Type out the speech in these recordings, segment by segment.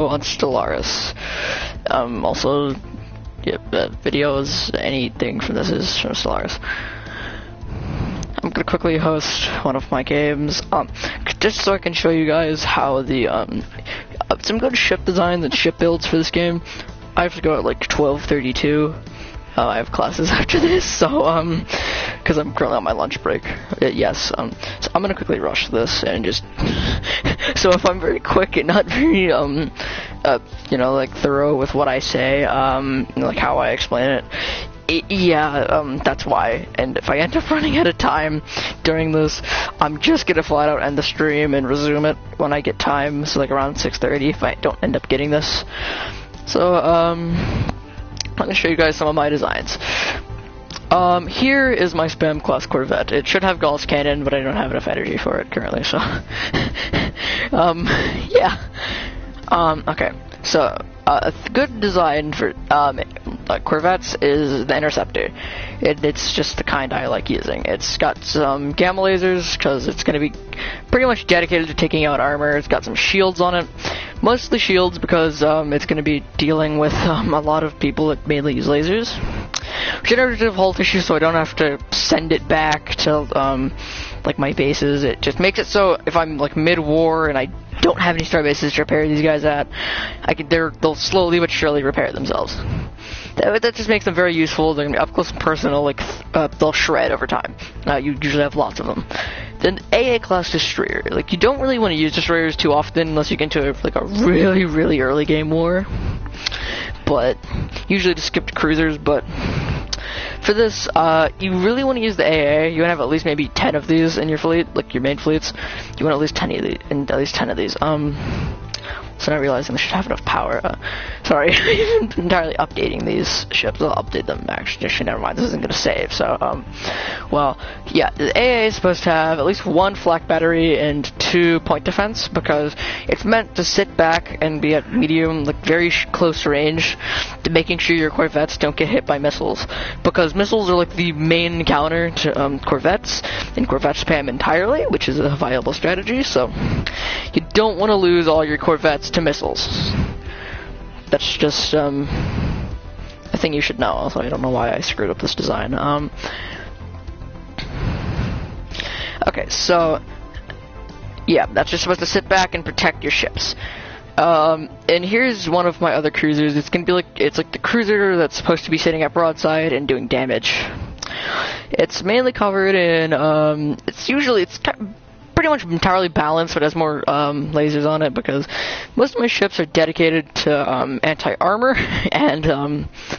on Stellaris. Also, yeah, videos, anything from this is from Stellaris. I'm gonna quickly host one of my games, just so I can show you guys how the some good ship designs and ship builds for this game. I have to go at like 12:32. I have classes after this, so because I'm currently on my lunch break. Yes, so I'm gonna quickly rush this and just so if I'm very quick and not very you know, like thorough with what I say, like how I explain it. Yeah, that's why. And if I end up running out of time during this, I'm just gonna flat out end the stream and resume it when I get time, so like around 6:30 if I don't end up getting this. So, I'm gonna show you guys some of my designs. Here is my spam class Corvette. It should have Gauss cannon, but I don't have enough energy for it currently, so yeah. Okay, so a good design for Corvettes is the Interceptor. It's just the kind I like using. It's got some gamma lasers because it's going to be pretty much dedicated to taking out armor. It's got some shields on it, mostly shields because it's going to be dealing with a lot of people that mainly use lasers. Generative hull tissue, so I don't have to send it back to like my bases. It just makes it so if I'm like mid-war and I don't have any star bases to repair these guys at, they'll slowly but surely repair themselves. That just makes them very useful. They're gonna be up close and personal. Like they'll shred over time. You usually have lots of them. Then AA class destroyer. Like you don't really want to use destroyers too often unless you get into like a really early game war. But usually just skip to cruisers. But for this, you really want to use the AA. You want to have at least maybe 10 of these in your fleet, like your main fleets. You want at least 10 of these, and at least 10 of these. So now realizing I should have enough power. Sorry, I'm entirely updating these ships. I'll update them actually. Never mind. This isn't gonna save. So, well, yeah. The AA is supposed to have at least 1 flak battery and 2 point defense because it's meant to sit back and be at medium, like very close range, to making sure your Corvettes don't get hit by missiles. Because missiles are like the main counter to Corvettes, and Corvette spam entirely, which is a viable strategy. So you don't want to lose all your Corvettes to missiles. That's just a thing you should know. Also, I don't know why I screwed up this design. Okay, so yeah, that's just supposed to sit back and protect your ships. And here's one of my other cruisers. It's gonna be like the cruiser that's supposed to be sitting at broadside and doing damage. It's mainly covered in it's pretty much entirely balanced, but has more lasers on it because most of my ships are dedicated to anti-armor, and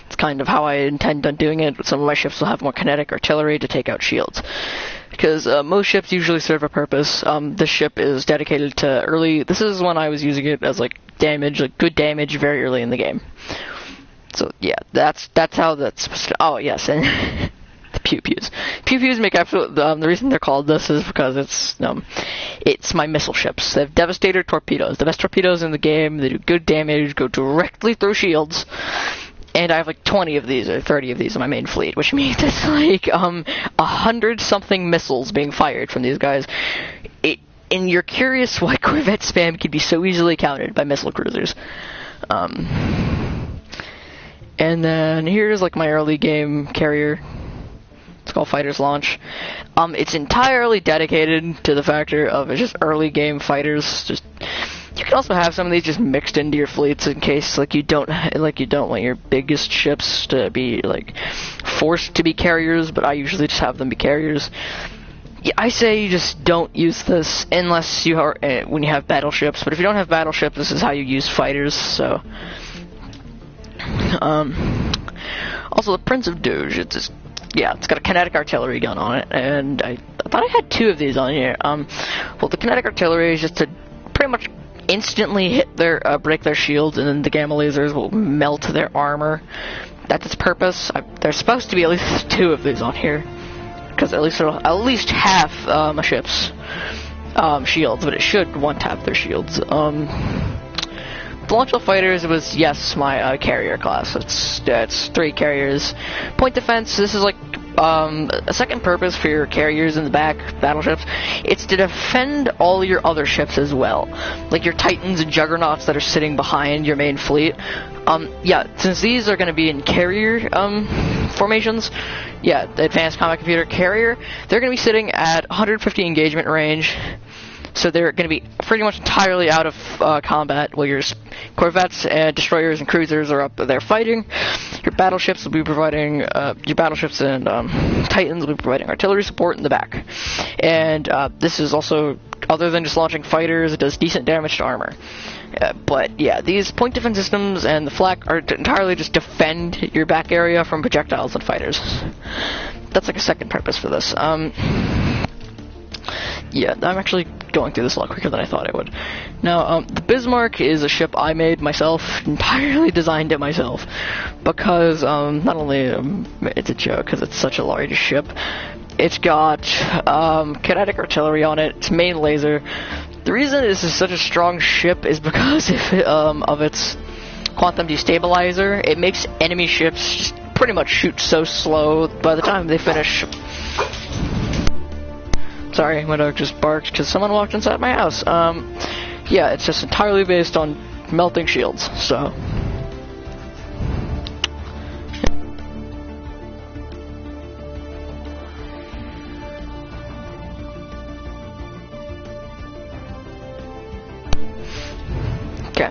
it's kind of how I intend on doing it. Some of my ships will have more kinetic artillery to take out shields. Because most ships usually serve a purpose. This ship is dedicated to early. This is when I was using it as like damage, like good damage, very early in the game. So yeah, that's how that's supposed to. Oh yes, and the pew-pews. Pew-pews make absolute. The reason they're called this is because it's my missile ships. They have Devastator torpedoes, the best torpedoes in the game. They do good damage, go directly through shields. And I have like 20 of these or 30 of these in my main fleet, which means it's like 100-something missiles being fired from these guys. And you're curious why Corvette spam can be so easily countered by missile cruisers. And then here's like my early game carrier. It's called Fighters Launch. It's entirely dedicated to the factor of it's just early game fighters. You can also have some of these just mixed into your fleets in case like you don't want your biggest ships to be like forced to be carriers, but I usually just have them be carriers. Yeah, I say you just don't use this unless you are when you have battleships. But if you don't have battleships, this is how you use fighters. So, also the Prince of Doge. It's got a kinetic artillery gun on it, and I thought I had 2 of these on here. Well, the kinetic artillery is just to pretty much instantly hit break their shields, and then the gamma lasers will melt their armor. That's its purpose. There's supposed to be at least 2 of these on here, because at least half a ship's shields, but it should one-tap their shields. The launch of fighters was, yes, my carrier class. It's 3 carriers. Point defense, this is like a second purpose for your carriers in the back, battleships, it's to defend all your other ships as well. Like your Titans and Juggernauts that are sitting behind your main fleet. Yeah, since these are going to be in carrier, formations, yeah, the Advanced Combat Computer Carrier, they're going to be sitting at 150 engagement range. So they're going to be pretty much entirely out of combat, while your corvettes and destroyers and cruisers are up there fighting. Your battleships will be providing, your battleships and Titans will be providing artillery support in the back. And this is also, other than just launching fighters, it does decent damage to armor. But yeah, these point defense systems and the flak are to entirely just defend your back area from projectiles and fighters. That's like a second purpose for this. Yeah, I'm actually going through this a lot quicker than I thought I would. Now, the Bismarck is a ship I made myself, entirely designed it myself, because not only it's a joke because it's such a large ship, it's got kinetic artillery on it, its main laser. The reason this is such a strong ship is because of its quantum destabilizer. It makes enemy ships just pretty much shoot so slow by the time they finish. Sorry, my dog just barked because someone walked inside my house. Yeah, it's just entirely based on melting shields, so. Okay.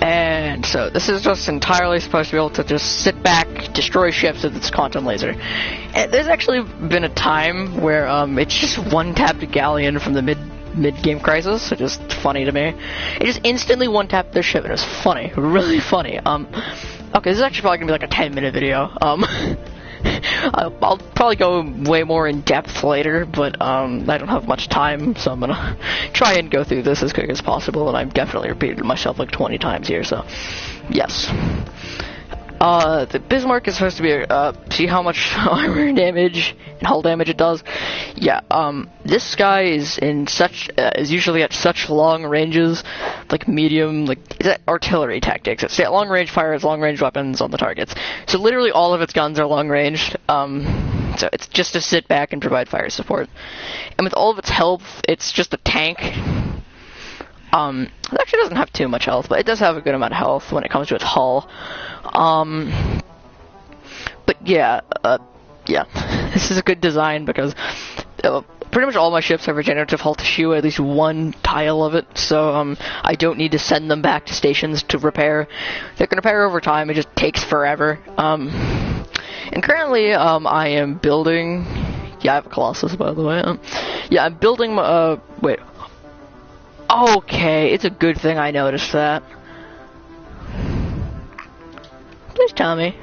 And so this is just entirely supposed to be able to just sit back, destroy ships with its quantum laser. And there's actually been a time where it's just one-tapped a galleon from the mid-game crisis, which is funny to me. It just instantly one-tapped their ship, and it was funny, really funny. Okay, this is actually probably gonna be like a 10-minute video. I'll probably go way more in depth later, but I don't have much time, so I'm gonna try and go through this as quick as possible, and I've definitely repeated myself like 20 times here, so yes. The Bismarck is supposed to be, see how much armor damage and hull damage it does? Yeah, this guy is is usually at such long ranges, like medium, like, it's at artillery tactics. It's at long range fires, long range weapons on the targets. So literally all of its guns are long ranged, so it's just to sit back and provide fire support. And with all of its health, it's just a tank. It actually doesn't have too much health, but it does have a good amount of health when it comes to its hull. But yeah, yeah, this is a good design because pretty much all my ships have regenerative hull tissue, at least one tile of it, so I don't need to send them back to stations to repair. They can repair over time, it just takes forever. And currently, I am building, yeah, I have a Colossus, by the way. Yeah, I'm building, wait. Okay, it's a good thing I noticed that. Please tell me.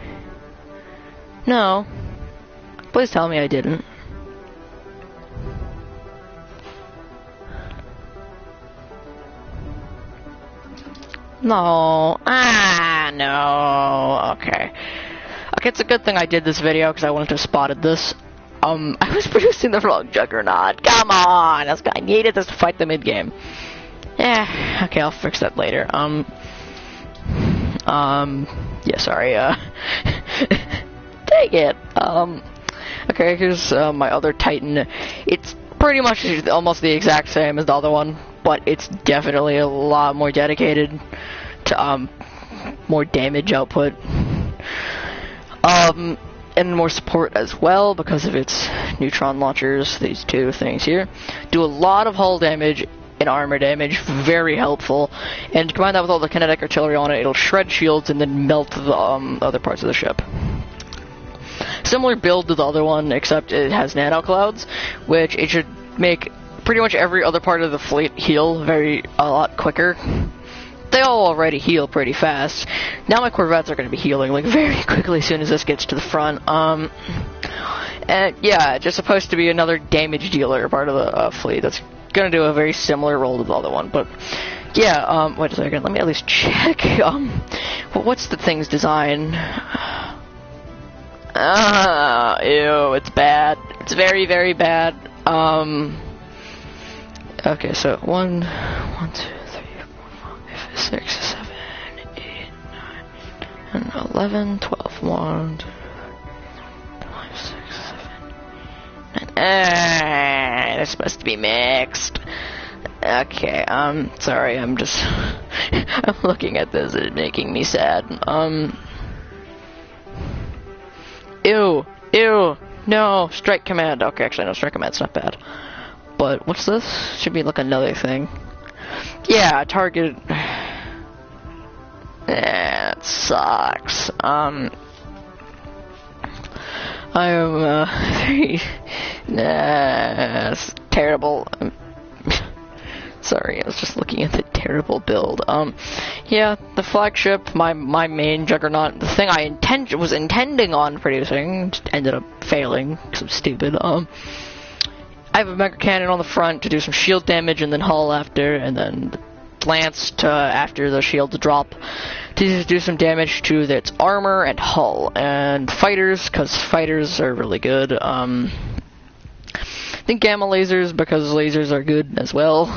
No. Please tell me I didn't. No. No. Okay. Okay, it's a good thing I did this video because I wouldn't have spotted this. I was producing the wrong Juggernaut. Come on! This guy needed this to fight the mid-game. Yeah, okay, I'll fix that later. Yeah, sorry, dang it. Okay, here's, my other Titan. It's pretty much almost the exact same as the other one, but it's definitely a lot more dedicated to, more damage output. And more support as well because of its neutron launchers. These two things here do a lot of hull damage and armor damage, very helpful. And combine that with all the kinetic artillery on it, it'll shred shields and then melt the other parts of the ship. Similar build to the other one, except it has nano clouds, which it should make pretty much every other part of the fleet heal a lot quicker. They all already heal pretty fast. Now my corvettes are going to be healing like very quickly as soon as this gets to the front. And yeah, it's just supposed to be another damage dealer part of the fleet that's going to do a very similar role to the other one. But yeah, wait a second, let me at least check. What's the thing's design? Ew, it's bad. It's very, very bad. Okay, so 1, 2, 3, 4, 5, 6, 7, 8, 9, 10, 11, 12, 1, 2, 5, 6, 7, They're supposed to be mixed. Okay, sorry, I'm just... I'm looking at this, it's making me sad. Ew, no, strike command. Okay, actually, no, strike command's not bad. But, what's this? Should be like another thing. Yeah, target... It sucks. I am, it's terrible. Sorry, I was just looking at the terrible build. Yeah, the flagship, my main juggernaut, the thing I was intending on producing, ended up failing, because I'm stupid. I have a mega cannon on the front to do some shield damage, and then hull after, and then lance to after the shields drop to do some damage to its armor and hull, and fighters, because fighters are really good. I think gamma lasers, because lasers are good as well.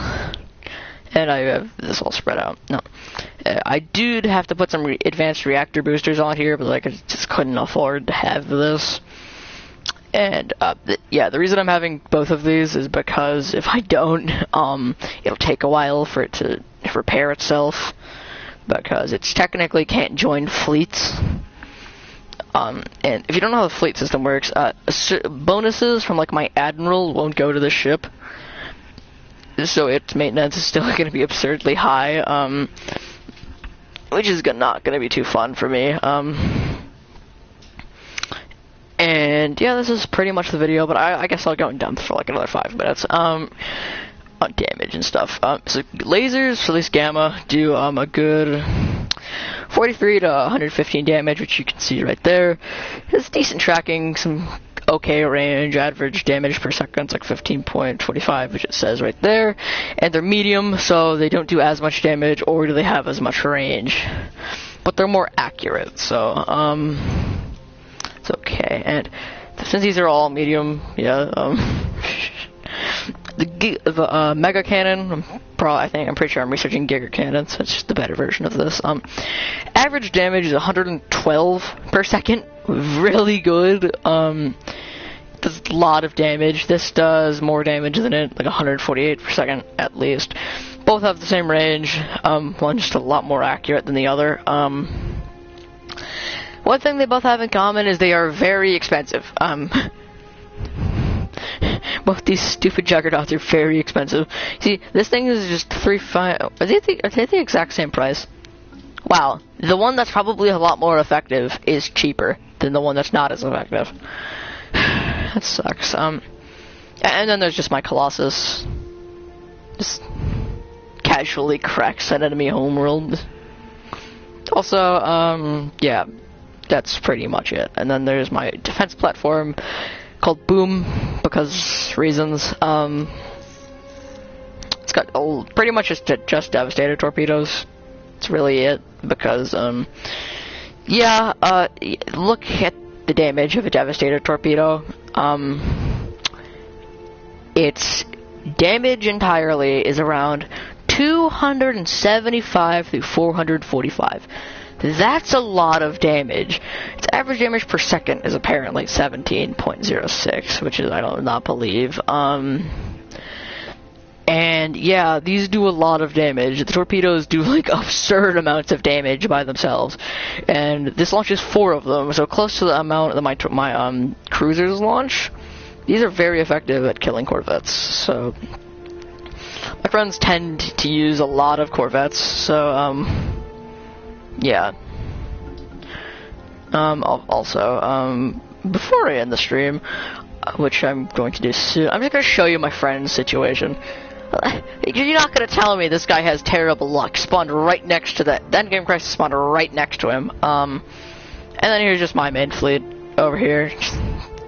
And I have this all spread out. No, I do have to put some advanced reactor boosters on here, but like I just couldn't afford to have this. And yeah, the reason I'm having both of these is because if I don't, it'll take a while for it to repair itself, because it's technically can't join fleets. And if you don't know how the fleet system works, bonuses from like my admiral won't go to the ship, so its maintenance is still going to be absurdly high, which is not going to be too fun for me. And yeah, this is pretty much the video, but I guess I'll go in depth for like another 5 minutes on damage and stuff. So lasers, for at least gamma, do a good 43 to 115 damage, which you can see right there. It's decent tracking, some okay range, average damage per second, it's like 15.25, which it says right there. And they're medium, so they don't do as much damage, or do they have as much range. But they're more accurate, so, it's okay. And since these are all medium, yeah, the mega cannon, I'm pretty sure I'm researching giga cannons, it's just the better version of this. Average damage is 112 per second, really good. Does a lot of damage. This does more damage than it, like 148 per second at least. Both have the same range, one just a lot more accurate than the other. One thing they both have in common is they are very expensive. Both these stupid juggernauts are very expensive. See, this thing is just $3.5. Are they the exact same price? Wow, the one that's probably a lot more effective is cheaper than the one that's not as effective. That sucks. And then there's just my Colossus. Just casually cracks an enemy homeworld. Also, yeah, that's pretty much it. And then there's my defense platform called Boom, because reasons. It's got pretty much just Devastator torpedoes. That's really it, because, yeah, look at the damage of a Devastator torpedo. Its damage entirely is around 275 through 445. That's a lot of damage. Its average damage per second is apparently 17.06, which is, I don't not believe. And yeah, these do a lot of damage. The torpedoes do like absurd amounts of damage by themselves, and this launches 4 of them, so close to the amount that my cruisers launch. These are very effective at killing corvettes. So my friends tend to use a lot of corvettes. So yeah. Also, before I end the stream, which I'm going to do soon, I'm just going to show you my friend's situation. You're not going to tell me this guy has terrible luck. Spawned right next to that. That Endgame Crisis spawned right next to him. And then here's just my main fleet over here, just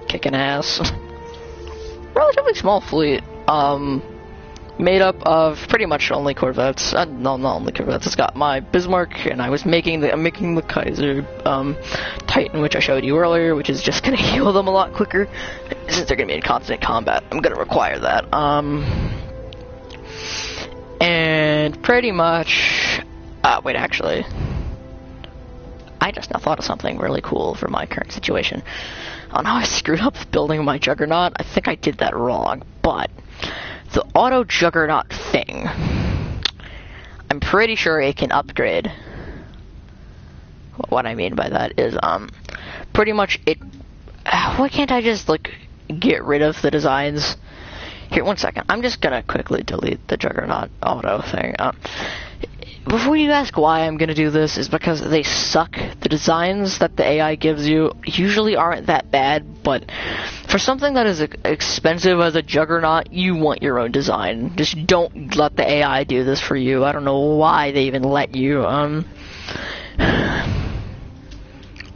kicking ass. Relatively small fleet. Made up of pretty much only corvettes. No, not only corvettes. It's got my Bismarck, and I'm making the Kaiser Titan, which I showed you earlier, which is just gonna heal them a lot quicker since they're gonna be in constant combat. I'm gonna require that. And pretty much. Wait, actually, I just now thought of something really cool for my current situation. I don't know how I screwed up building my Juggernaut. I think I did that wrong, but the auto Juggernaut thing, I'm pretty sure it can upgrade. What I mean by that is, pretty much it. Why can't I just like get rid of the designs? Here, 1 second. I'm just gonna quickly delete the Juggernaut auto thing. Before you ask why I'm gonna do this, is because they suck. The designs that the AI gives you usually aren't that bad, but for something that is expensive as a Juggernaut, you want your own design. Just don't let the AI do this for you. I don't know why they even let you.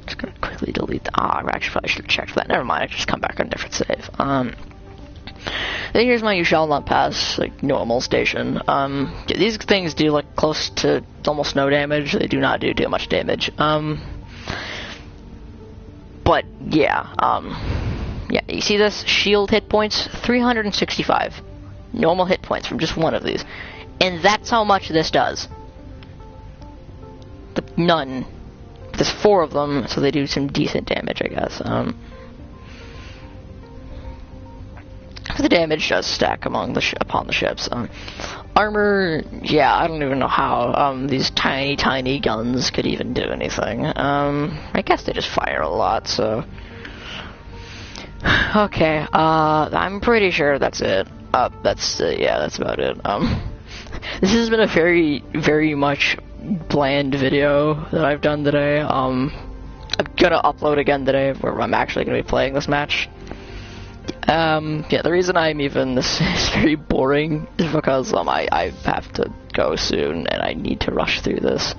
Just gonna quickly delete the. Actually, probably should have checked that. Never mind. I just come back on a different save. Then here's my you shall not pass, like, normal station. These things do, like, close to almost no damage. They do not do too much damage. But, yeah, yeah, you see this? Shield hit points, 365. Normal hit points from just one of these. And that's how much this does. None. There's 4 of them, so they do some decent damage, I guess. The damage does stack upon the ships. Armor, yeah, I don't even know how these tiny guns could even do anything. I guess they just fire a lot, so. Okay, I'm pretty sure that's it. Yeah, that's about it. This has been a very much bland video that I've done today. I'm gonna upload again today where I'm actually gonna be playing this match. Yeah, the reason I'm even this is very boring is because I have to go soon and I need to rush through this.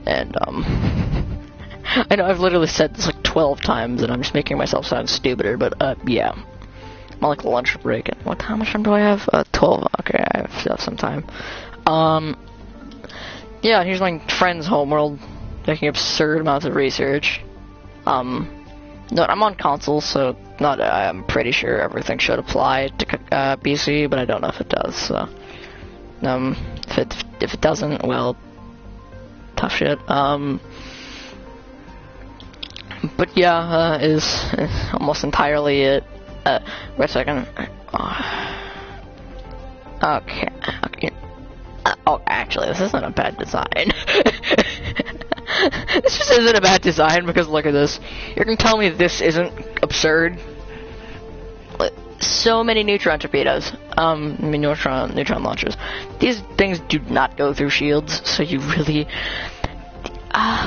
And I know I've literally said this like 12 times and I'm just making myself sound stupider, but yeah. I'm on like lunch break and how much time do I have? 12. Okay, I have some time. Yeah, here's my friend's homeworld, making absurd amounts of research. No, I'm on console, so I'm pretty sure everything should apply to PC, but I don't know if it does. So, if it doesn't, well, tough shit. But yeah, is almost entirely it. Wait a second. Okay. Oh, actually, this isn't a bad design. This just isn't a bad design because look at this. You're gonna tell me this isn't absurd? So many neutron torpedoes. Neutron launchers. These things do not go through shields, so you really.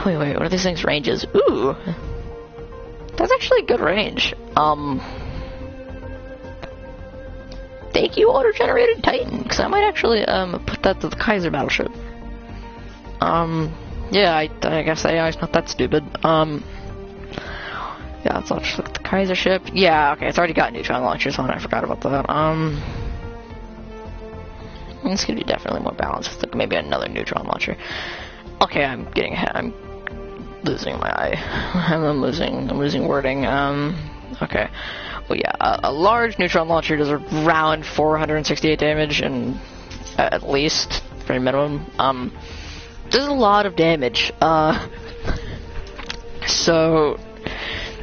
Wait, what are these things' ranges? Ooh, that's actually a good range. Thank you, auto-generated Titan, because I might actually put that to the Kaiser battleship. Yeah, I guess AI's not that stupid. Yeah, let's just look at the Kaiser ship. Yeah, okay, it's already got neutron launchers on it, I forgot about that. It's gonna be definitely more balanced with maybe another neutron launcher. Okay, I'm getting ahead. I'm losing my eye. I'm losing wording. Okay. Well, yeah, a large neutron launcher does around 468 damage, and at least, very minimum. Does a lot of damage. So,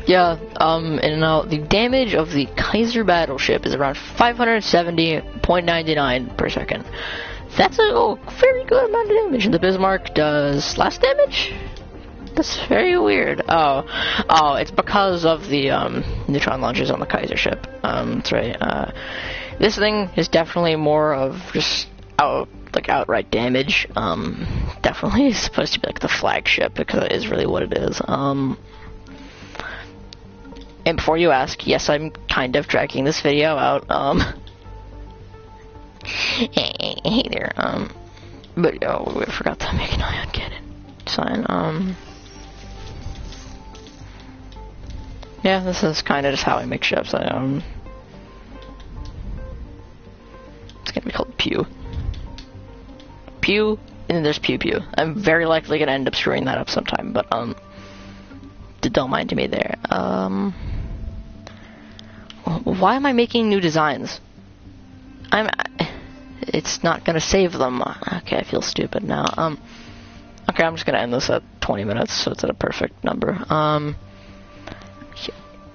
yeah, and now the damage of the Kaiser battleship is around 570.99 per second. That's a very good amount of damage. And the Bismarck does less damage? That's very weird. Oh, it's because of the neutron launchers on the Kaiser ship. That's right. This thing is definitely more of just outright damage. Definitely supposed to be like the flagship because it is really what it is. And before you ask, yes, I'm kind of dragging this video out. Hey there. But I forgot to make an ion cannon sign. Yeah, this is kind of just how I make ships. It's gonna be called Pew. Pew, and then there's Pew Pew. I'm very likely gonna end up screwing that up sometime, but don't mind me there. Why am I making new designs? It's not gonna save them. Okay, I feel stupid now. Okay, I'm just gonna end this at 20 minutes, so it's at a perfect number.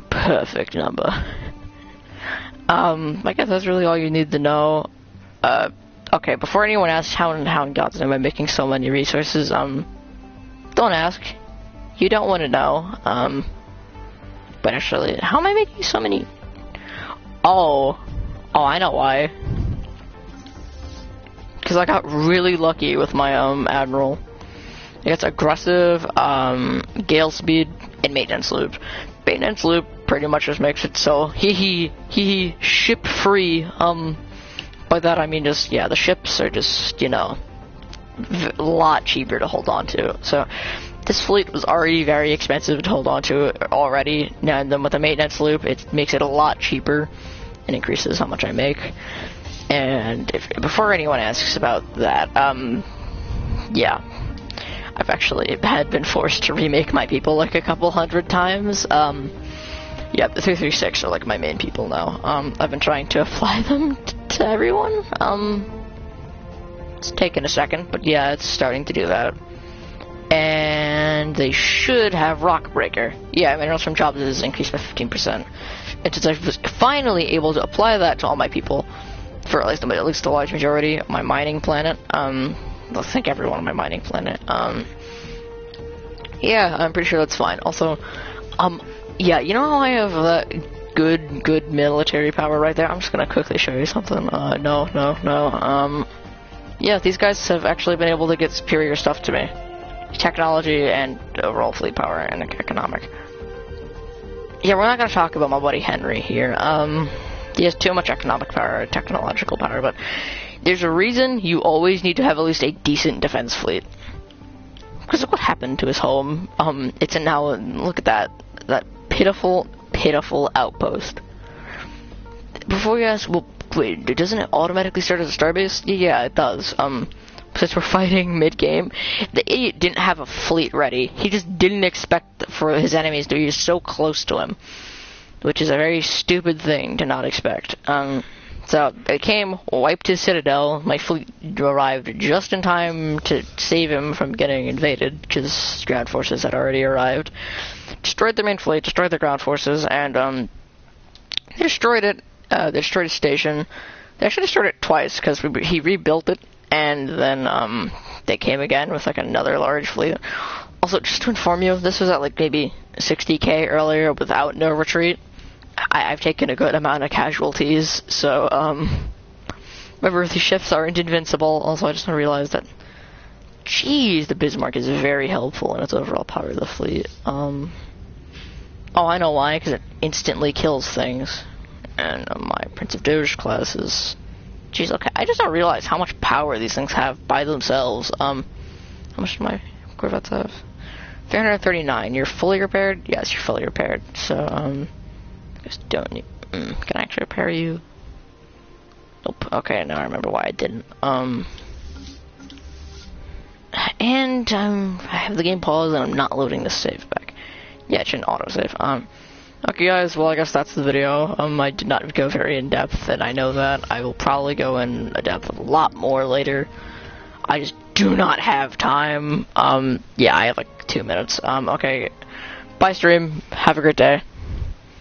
Perfect number. I guess that's really all you need to know. Okay, before anyone asks how in God's name am I making so many resources, don't ask. You don't want to know. But actually, how am I making so many? Oh, I know why. Because I got really lucky with my admiral. It's aggressive, gale speed, and maintenance loop. Maintenance loop pretty much just makes it so he ship free. By that I mean just, yeah, the ships are just, you know, a lot cheaper to hold on to. So this fleet was already very expensive to hold on to already, and then with the maintenance loop it makes it a lot cheaper and increases how much I make. And before anyone asks about that, yeah, I've actually been forced to remake my people like a couple hundred times. Yeah, the 336 are like my main people now. I've been trying to apply them to everyone. It's taken a second, but yeah, it's starting to do that. And they should have Rock Breaker. Yeah, minerals from jobs is increased by 15%. And since I was finally able to apply that to all my people, for at least the large majority of my mining planet, I think everyone on my mining planet, yeah, I'm pretty sure that's fine. Also, yeah, you know how I have that good military power right there? I'm just gonna quickly show you something. No. Yeah, these guys have actually been able to get superior stuff to me. Technology and overall fleet power and economic. Yeah, we're not gonna talk about my buddy Henry here. He has too much economic power, technological power, but there's a reason you always need to have at least a decent defense fleet. Because look what happened to his home. It's now, look at that pitiful outpost. Before you ask, well, wait, doesn't it automatically start as a starbase? Yeah, it does. Since we're fighting mid-game, the idiot didn't have a fleet ready. He just didn't expect for his enemies to be so close to him, which is a very stupid thing to not expect. So it came, wiped his citadel. My fleet arrived just in time to save him from getting invaded, because ground forces had already arrived. Destroyed their main fleet, destroyed their ground forces, and they destroyed it. They destroyed his station. They actually destroyed it twice, because he rebuilt it, and then they came again with like another large fleet. Also, just to inform you, this was at like maybe 60k earlier without no retreat. I've taken a good amount of casualties, so, remember, the ships aren't invincible. Also, I just realized that, geez, the Bismarck is very helpful in its overall power of the fleet. Oh, I know why, because it instantly kills things. And my Prince of Doge class is, geez, okay, I just don't realize how much power these things have by themselves. How much do my Corvettes have? 339. You're fully repaired? Yes, you're fully repaired. So, just don't need, can I actually repair you? Nope. Okay, now I remember why I didn't. And I have the game paused and I'm not loading the save back. Yeah, it shouldn't autosave. Okay guys, well I guess that's the video. I did not go very in depth, and I know that. I will probably go in depth a lot more later. I just do not have time. Yeah, I have like 2 minutes. Okay. Bye stream. Have a great day.